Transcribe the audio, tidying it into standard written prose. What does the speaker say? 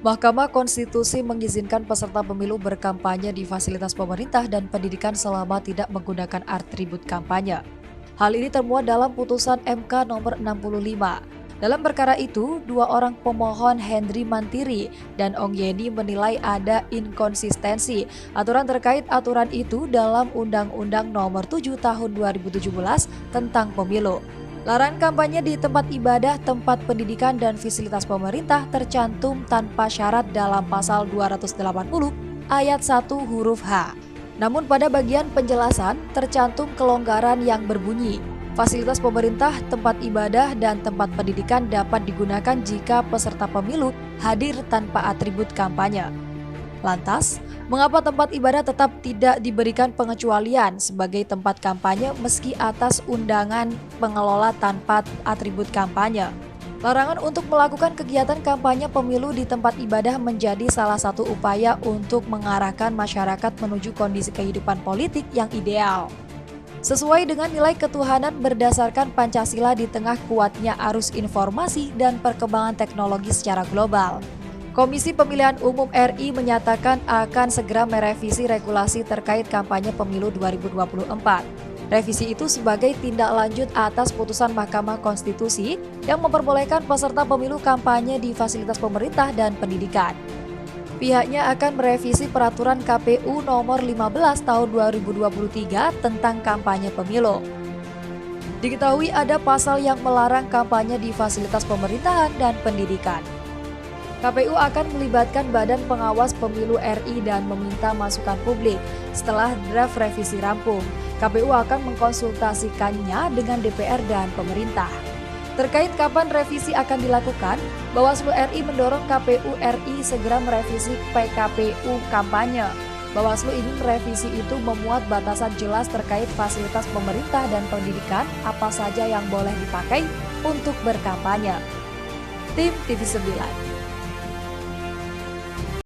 Mahkamah Konstitusi mengizinkan peserta pemilu berkampanye di fasilitas pemerintah dan pendidikan selama tidak menggunakan atribut kampanye. Hal ini termuat dalam putusan MK nomor 65. Dalam perkara itu, dua orang pemohon Henry Mantiri dan Ong Yeni menilai ada inkonsistensi aturan terkait aturan itu dalam Undang-Undang nomor 7 tahun 2017 tentang pemilu. Larangan kampanye di tempat ibadah, tempat pendidikan, dan fasilitas pemerintah tercantum tanpa syarat dalam pasal 280 ayat 1 huruf H. Namun pada bagian penjelasan tercantum kelonggaran yang berbunyi, fasilitas pemerintah, tempat ibadah, dan tempat pendidikan dapat digunakan jika peserta pemilu hadir tanpa atribut kampanye. Lantas, mengapa tempat ibadah tetap tidak diberikan pengecualian sebagai tempat kampanye meski atas undangan pengelola tanpa atribut kampanye? Larangan untuk melakukan kegiatan kampanye pemilu di tempat ibadah menjadi salah satu upaya untuk mengarahkan masyarakat menuju kondisi kehidupan politik yang ideal. Sesuai dengan nilai ketuhanan berdasarkan Pancasila di tengah kuatnya arus informasi dan perkembangan teknologi secara global. Komisi Pemilihan Umum RI menyatakan akan segera merevisi regulasi terkait kampanye pemilu 2024. Revisi itu sebagai tindak lanjut atas putusan Mahkamah Konstitusi yang memperbolehkan peserta pemilu kampanye di fasilitas pemerintah dan pendidikan. Pihaknya akan merevisi peraturan KPU nomor 15 tahun 2023 tentang kampanye pemilu. Diketahui ada pasal yang melarang kampanye di fasilitas pemerintahan dan pendidikan. KPU akan melibatkan Badan Pengawas Pemilu RI dan meminta masukan publik. Setelah draft revisi rampung, KPU akan mengkonsultasikannya dengan DPR dan pemerintah. Terkait kapan revisi akan dilakukan, Bawaslu RI mendorong KPU RI segera merevisi PKPU kampanye. Bawaslu ingin revisi itu memuat batasan jelas terkait fasilitas pemerintah dan pendidikan apa saja yang boleh dipakai untuk berkampanye. Tim TV 9